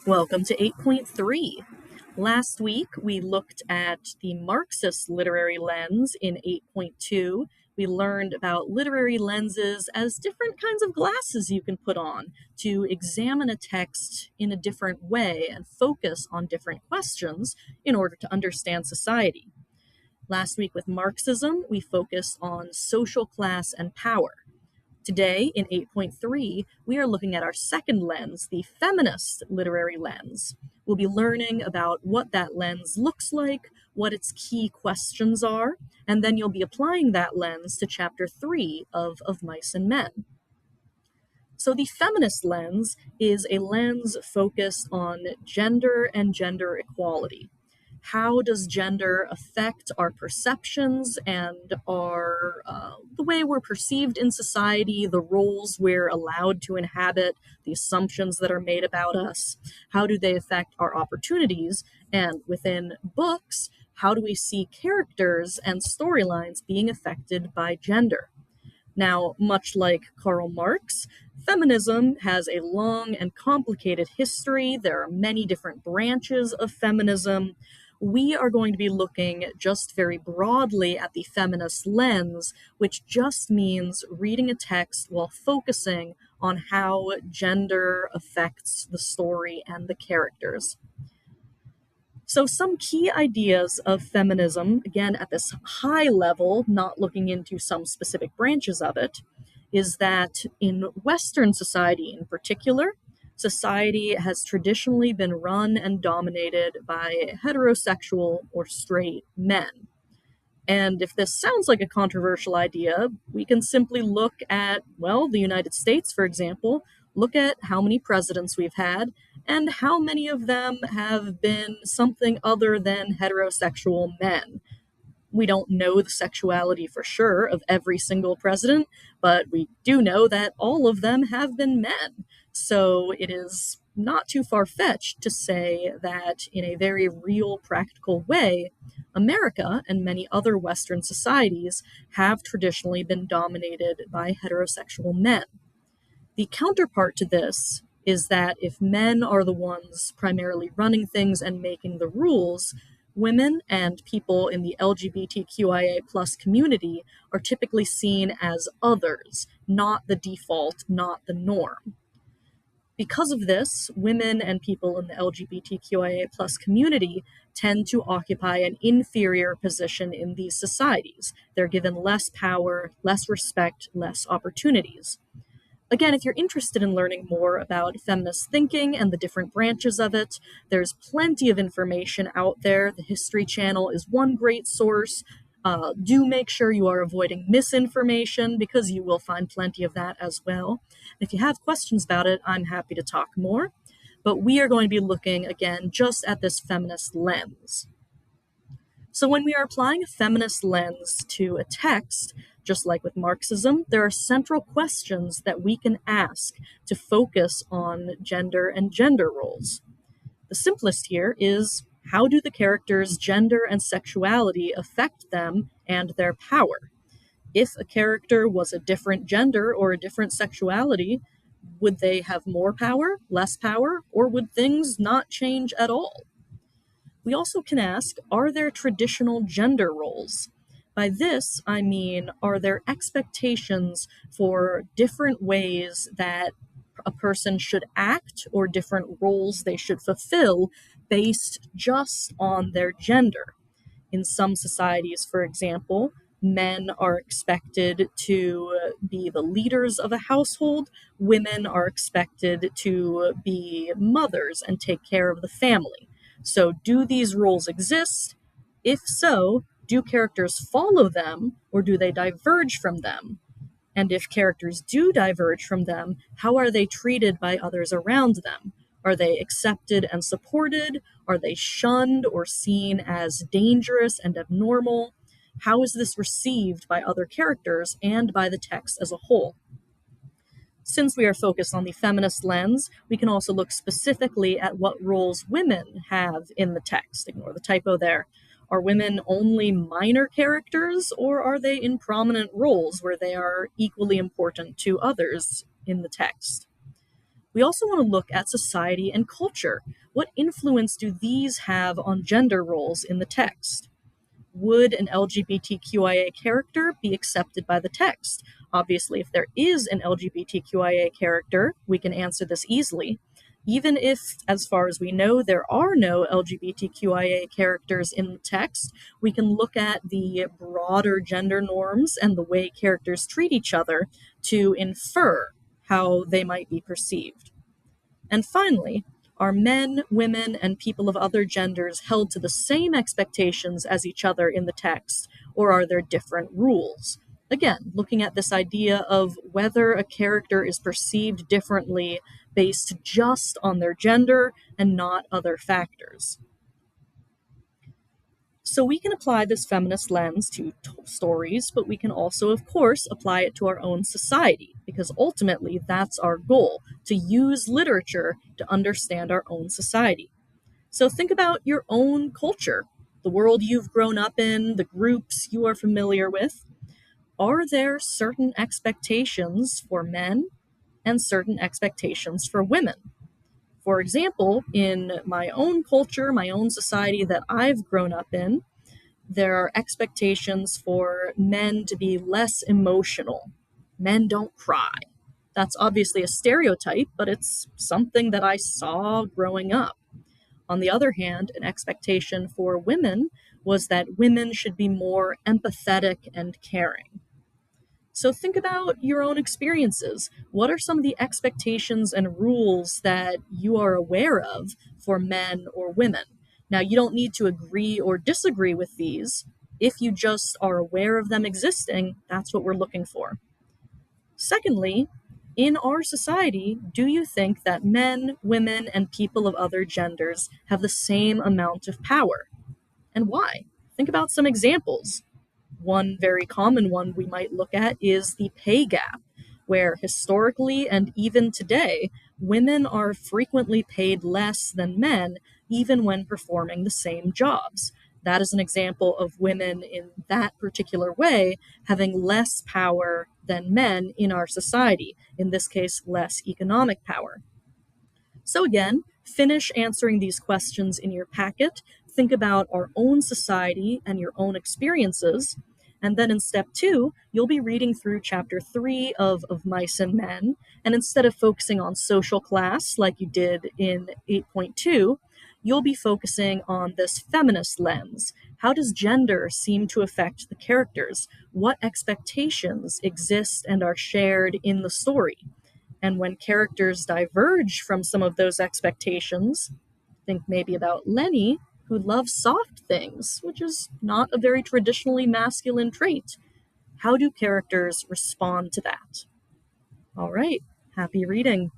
Welcome to 8.3. Last week, we looked at the Marxist literary lens in 8.2. We learned about literary lenses as different kinds of glasses you can put on to examine a text in a different way and focus on different questions in order to understand society. Last week with Marxism, we focused on social class and power. Today, in 8.3, we are looking at our second lens, the feminist literary lens. We'll be learning about what that lens looks like, what its key questions are, and then you'll be applying that lens to Chapter 3 of Mice and Men. So the feminist lens is a lens focused on gender and gender equality. How does gender affect our perceptions and the way we're perceived in society, the roles we're allowed to inhabit, the assumptions that are made about us? How do they affect our opportunities? And within books, how do we see characters and storylines being affected by gender? Now, much like Karl Marx, feminism has a long and complicated history. There are many different branches of feminism. We are going to be looking just very broadly at the feminist lens, which just means reading a text while focusing on how gender affects the story and the characters. So some key ideas of feminism, again, at this high level, not looking into some specific branches of it, is that in Western society in particular, society has traditionally been run and dominated by heterosexual or straight men. And if this sounds like a controversial idea, we can simply look at, well, the United States, for example, look at how many presidents we've had and how many of them have been something other than heterosexual men. We don't know the sexuality for sure of every single president, but we do know that all of them have been men. So it is not too far-fetched to say that in a very real, practical way, America and many other Western societies have traditionally been dominated by heterosexual men. The counterpart to this is that if men are the ones primarily running things and making the rules, women and people in the LGBTQIA plus community are typically seen as others, not the default, not the norm. Because of this, women and people in the LGBTQIA plus community tend to occupy an inferior position in these societies. They're given less power, less respect, less opportunities. Again, if you're interested in learning more about feminist thinking and the different branches of it, there's plenty of information out there. The History Channel is one great source. Do make sure you are avoiding misinformation because you will find plenty of that as well. If you have questions about it, I'm happy to talk more. But we are going to be looking, again, just at this feminist lens. So when we are applying a feminist lens to a text, just like with Marxism, there are central questions that we can ask to focus on gender and gender roles. The simplest here is, how do the characters' gender and sexuality affect them and their power? If a character was a different gender or a different sexuality, would they have more power, less power, or would things not change at all? We also can ask, are there traditional gender roles? By this, I mean, are there expectations for different ways that a person should act or different roles they should fulfill based just on their gender? In some societies, for example, men are expected to be the leaders of a household. Women are expected to be mothers and take care of the family. So do these roles exist? If so, do characters follow them or do they diverge from them? And if characters do diverge from them, how are they treated by others around them? Are they accepted and supported? Are they shunned or seen as dangerous and abnormal? How is this received by other characters and by the text as a whole? Since we are focused on the feminist lens, we can also look specifically at what roles women have in the text. Ignore the typo there. Are women only minor characters, or are they in prominent roles where they are equally important to others in the text? We also want to look at society and culture. What influence do these have on gender roles in the text? Would an LGBTQIA character be accepted by the text? Obviously, if there is an LGBTQIA character, we can answer this easily. Even if, as far as we know, there are no LGBTQIA characters in the text, we can look at the broader gender norms and the way characters treat each other to infer how they might be perceived. And finally, are men, women, and people of other genders held to the same expectations as each other in the text, or are there different rules? Again, looking at this idea of whether a character is perceived differently based just on their gender and not other factors. So we can apply this feminist lens to stories, but we can also, of course, apply it to our own society, because ultimately that's our goal, to use literature to understand our own society. So think about your own culture, the world you've grown up in, the groups you are familiar with. Are there certain expectations for men and certain expectations for women? For example, in my own culture, my own society that I've grown up in, there are expectations for men to be less emotional. Men don't cry. That's obviously a stereotype, but it's something that I saw growing up. On the other hand, an expectation for women was that women should be more empathetic and caring. So think about your own experiences. What are some of the expectations and rules that you are aware of for men or women? Now, you don't need to agree or disagree with these. If you just are aware of them existing, that's what we're looking for. Secondly, in our society, do you think that men, women, and people of other genders have the same amount of power? And why? Think about some examples. One very common one we might look at is the pay gap, where historically and even today, women are frequently paid less than men, even when performing the same jobs. That is an example of women in that particular way having less power than men in our society, in this case, less economic power. So again, finish answering these questions in your packet. Think about our own society and your own experiences. And then in step 2, you'll be reading through chapter 3 of Mice and Men. And instead of focusing on social class like you did in 8.2, you'll be focusing on this feminist lens. How does gender seem to affect the characters? What expectations exist and are shared in the story? And when characters diverge from some of those expectations, think maybe about Lenny, who loves soft things, which is not a very traditionally masculine trait. How do characters respond to that? All right, happy reading.